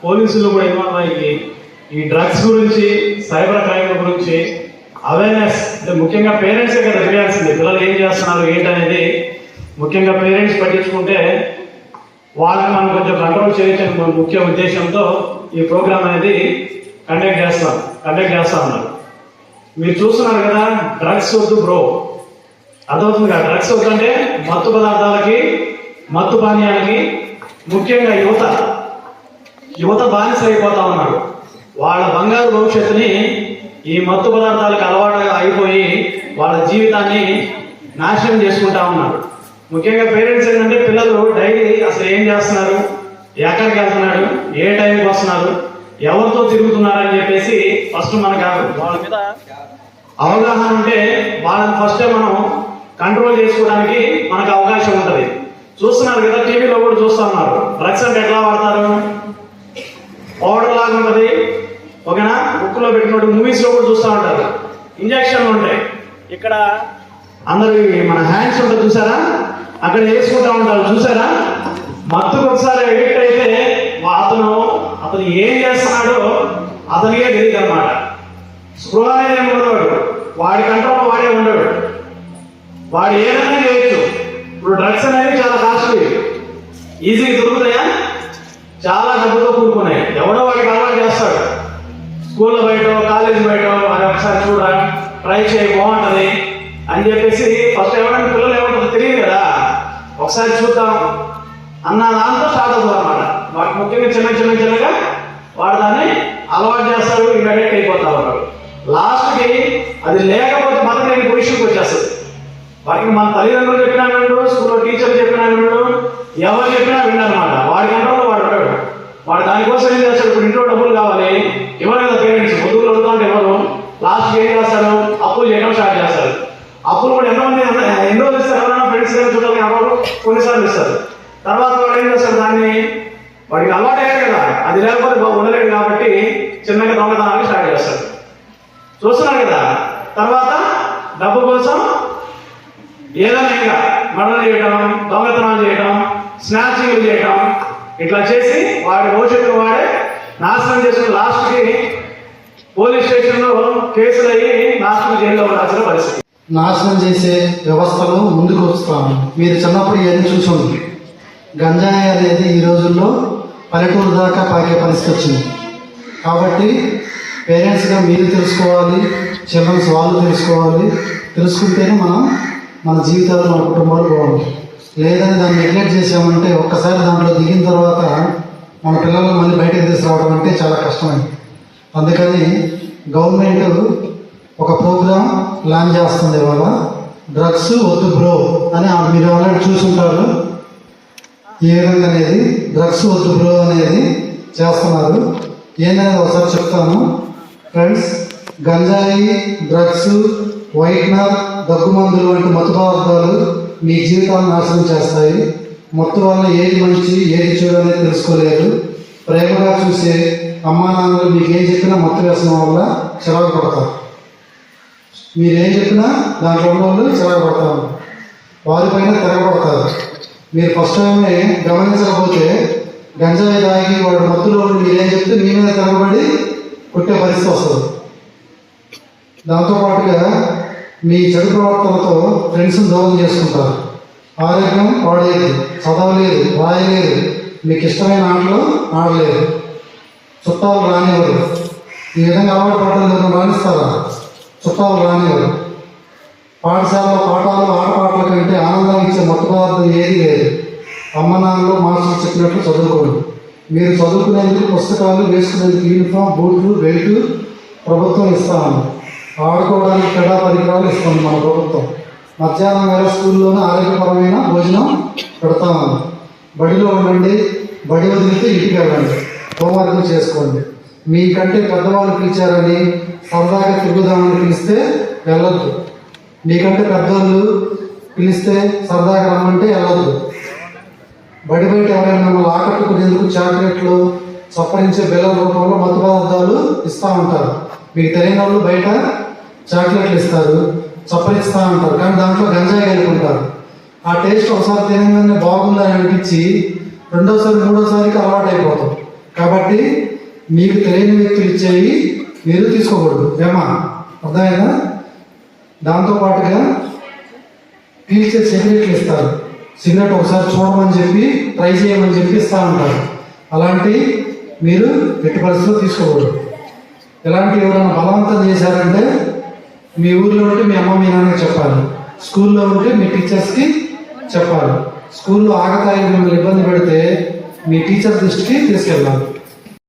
పోలీసులు కూడా ఇన్వాల్వ్ అయ్యి ఈ డ్రగ్స్ గురించి, సైబర్ క్రైమ్ గురించి అవేర్నెస్, అంటే ముఖ్యంగా పేరెంట్సే కదా తెలియాల్సింది. పిల్లలు ఏం చేస్తున్నారు ఏంటనేది ముఖ్యంగా పేరెంట్స్ పట్టించుకుంటే వాళ్ళని మనం కొంచెం కంట్రోల్ చేయొచ్చని ముఖ్య ఉద్దేశంతో ఈ ప్రోగ్రామ్ అనేది కండక్ట్ చేస్తా ఉన్నారు. మీరు చూస్తున్నారు కదా, డ్రగ్స్ వద్దు బ్రో, అర్థమవుతుంది కదా. డ్రగ్స్ వద్దంటే మత్తు పదార్థాలకి, మత్తు పానీయాలకి ముఖ్యంగా యువత బానిస అయిపోతా ఉన్నారు. వాళ్ళ బంగారు భవిష్యత్తుని ఈ మత్తు పదార్థాలకు అలవాటు అయిపోయి వాళ్ళ జీవితాన్ని నాశనం చేసుకుంటా ఉన్నారు. ముఖ్యంగా పేరెంట్స్ ఏంటంటే పిల్లలు డైలీ అసలు ఏం చేస్తున్నారు, ఎక్కడికి వెళ్తున్నాడు, ఏ టైంకి వస్తున్నారు, ఎవరితో తిరుగుతున్నారని చెప్పేసి ఫస్ట్ మనకు వాళ్ళ మీద అవగాహన ఉంటే వాళ్ళని ఫస్టే మనం కంట్రోల్ చేసుకోవడానికి మనకు అవకాశం ఉంటుంది. చూస్తున్నారు కదా, టీవీలో కూడా చూస్తూ ఉన్నారు. డ్రగ్స్ అంటే ఎట్లా వాడతారు, పౌడర్ లాగా ఉంటుంది, ఓకేనా, బుక్లో పెట్టినట్టు మూవీస్లో కూడా చూస్తూ ఉంటారు. ఇంజక్షన్లు ఉంటాయి, ఇక్కడ అందరు మన హ్యాండ్స్ ఉంటుంది చూసారా, అక్కడ వేసుకుంటా ఉంటారు చూసారా. మత్తుకు ఒకసారి ఎడిక్ట్ అయితే అతను ఏం చేస్తున్నాడో అతనికే తెలియదు అనమాట. స్పృహ అనేది ఉండదు, వాడి కంట్రోల్ వాడే ఉండడు, వాడు ఏదైనా చేయొచ్చు. ఇప్పుడు డ్రగ్స్ అనేది చాలా కాస్ట్లీ, ఈజీగా దొరుకుతాయా, చాలా డబ్బుతో కూడుకున్నాయి. ఎవడో వాడికి అలవాటు చేస్తాడు, స్కూల్లో బయట, కాలేజీ బయట, అది ఒకసారి చూడ, ట్రై చేయి, బాగుంటుంది అని చెప్పేసి ఫస్ట్ ఎవరైనా పిల్లలు ఏమంటుందో తెలియదు కదా, ఒకసారి చూద్దాం అన్న దాంతో స్టార్ట్ అవుతుంది అనమాట. వాటి ముఖ్యంగా చిన్నగా వాడు దాన్ని అలవాటు చేస్తాడు, అడిక్ట్ అయిపోతా ఉన్నాడు. లాస్ట్కి అది లేకపోతే బతకలేని పొజిషన్కి వచ్చేస్తుంది. వాటికి మన తల్లిదండ్రులు చెప్పినా వినడు, స్కూల్లో టీచర్లు చెప్పినా వినడు, ఎవరు చెప్పినా వినమాట. వాడి కంట్రోల్లో వాడు ఉంటాడు. వాడు దానికోసం ఏం చేస్తాడు, ఇప్పుడు ఇంట్లో డబ్బులు కావాలి, ఎవరు కదా పేరెంట్స్, ముద్దులు అడుగుతుంటే ఎవరు, లాస్ట్కి ఏం చేస్తారు, అప్పులు చేయడం స్టార్ట్ చేస్తారు. అప్పులు కూడా ఎంతమంది ఎన్నో ఇస్తారు, ఎవరైనా ఫ్రెండ్స్ కానీ చూడాలి ఎవరు కొన్నిసార్లు ఇస్తారు. తర్వాత వాడు ఏం చేస్తారు, దాన్ని వాడికి అలవాటు అయ్యారు కదా, అది లేకపోతే ఉండలేడు కాబట్టి చిన్నగా దొంగతనాన్ని స్టార్ట్ చేస్తాడు. చూస్తున్నారు కదా. తర్వాత డబ్బు కోసం ఏదైనా ఇంకా మర్డర్ చేయడం, దొంగతనాలు చేయడం, స్నాచింగ్లు చేయడం, ఇట్లా చేసి వాడి భవిష్యత్తు వాడే నాశనం చేసుకుని లాస్ట్కి పోలీస్ స్టేషన్లో కేసులు అయ్యి నాశనం జైల్లో ఉండాల్సిన పరిస్థితి. నాశనం చేసే వ్యవస్థలో ముందుకు వస్తాము. మీరు చిన్నప్పుడు ఇవన్నీ చూసుకోండి. గంజాయి అనేది ఈ రోజుల్లో పల్లెటూరు దాకా పాకే పరిస్థితి వచ్చింది. కాబట్టి పేరెంట్స్గా మీరు తెలుసుకోవాలి, చిల్డ్రన్స్ వాళ్ళు తెలుసుకోవాలి. తెలుసుకుంటేనే మన జీవితాలు, మన కుటుంబాలు బాగుంటాయి. లేదని దాన్ని నెగ్లెక్ట్ చేసామంటే ఒక్కసారి దాంట్లో దిగిన తర్వాత మన పిల్లలు మళ్ళీ బయటకు తీసుకురావడం అంటే చాలా కష్టమైంది. అందుకని గవర్నమెంట్ ఒక ప్రోగ్రాం లాంచ్ చేస్తుంది ఇవాళ, డ్రగ్స్ వద్దు బ్రో అని. మీరు ఆల్రెడీ చూసుంటారు ఏ విధంగా అనేది డ్రగ్స్ వద్దు బ్రో అనేది చేస్తున్నారు. ఏంటనేది ఒకసారి చెప్తాను ఫ్రెండ్స్. గంజాయి, డ్రగ్స్, వైట్నర్, దగ్గుమందులు వంటి మత్తు పదార్థాలు మీ జీవితాలను నాశనం చేస్తాయి. మత్తు వల్ల ఏది మంచి ఏది చెడు అనేది తెలుసుకోలేదు. ప్రేమగా చూసే అమ్మా నాన్నలు మీకు ఏం చెప్పినా మత్తు వ్యసనం వల్ల చిరాకు పడతారు. మీరేం చెప్పినా దాంట్లో ఉన్న వాళ్ళు చిరాకు పడతారు, వారిపైన తిరగబడతారు. మీరు ఫస్ట్ టైమే గమనించకపోతే గంజాయి తాగి వాడు మత్తులో మీరేం చెప్తే మీ మీద తిరగబడి కొట్టే పరిస్థితి వస్తుంది. దాంతోపాటుగా మీ చెడు ప్రవర్తనతో ఫ్రెండ్స్ని దూరం చేసుకుంటారు. ఆరోగ్యం పాడేది, చదవలేదు, రాయలేదు, మీకు ఇష్టమైన ఆటలు ఆడలేదు, చుట్టాలు రానివ్వరు. ఈ విధంగా అలవాటు పడడం రాణిస్తారా? చుట్టాలు రానివ్వరు. పాఠశాలలో పాఠాలు, ఆటపాటల కంటే ఆనందం ఇచ్చే మత్తు పదార్థం ఏది లేదు. అమ్మ నాన్నలు మాస్టర్లు చెప్పినట్లు చదువుకోండి. మీరు చదువుకునేందుకు పుస్తకాలు, వేసుకునేందుకు యూనిఫామ్, బూట్లు, బెల్ట్ ప్రభుత్వం ఇస్తాము. ఆడుకోవడానికి క్రీడా పరికరాలు ఇస్తుంది మన ప్రభుత్వం. మధ్యాహ్నం వేళ స్కూల్లోనే ఆరోగ్యపరమైన భోజనం పెడతాము. బడిలో ఉండండి, బడి వదిలితే ఇంటికి వెళ్ళండి, హోంవర్క్ చేసుకోండి. మీకంటే పెద్దవాళ్ళు పిలిచారని సరదాగా తిరుగుదామని పిలిస్తే వెళ్ళొద్దు. మీకంటే పెద్దవాళ్ళు పిలిస్తే సరదాగా రమ్మంటే వెళ్ళొద్దు. బడి బయట ఎవరైనా మిమ్మల్ని ఆకట్టుకునేందుకు చాక్లెట్లు, సప్పరించే బెల్లం రూపంలో మత్తు పదార్థాలు ఇస్తూ ఉంటారు. మీకు తెలియని వాళ్ళు బయట చాక్లెట్లు ఇస్తారు, చప్పరిస్తూ ఉంటారు, కానీ దాంట్లో గంజాయి కలుపుకుంటారు. ఆ టేస్ట్ ఒకసారి తినగానే బాగుందని అనిపించి రెండోసారి, మూడోసారికి అలవాటు అయిపోతాం. కాబట్టి మీకు తెలియని వ్యక్తులు ఇచ్చేవి మీరు తీసుకోకూడదు. ఏమా అర్థమైందా? దాంతోపాటుగా పీల్చే సిగరెట్లు ఇస్తారు. సిగరెట్ ఒకసారి చూడమని చెప్పి ట్రై చేయమని చెప్పి ఇస్తూ ఉంటారు. అలాంటి మీరు ఎట్టి పరిస్థితుల్లో తీసుకోకూడదు. ఎలాంటి ఎవరైనా బలవంతం చేశారంటే మీ ఊర్లో ఉంటే మీ అమ్మ మీ నాన్నకి చెప్పాలి, స్కూల్లో ఉంటే మీ టీచర్స్కి చెప్పాలి. స్కూల్లో ఆగతాయి మిమ్మల్ని ఇబ్బంది పెడితే మీ టీచర్ దృష్టికి తీసుకెళ్ళాలి.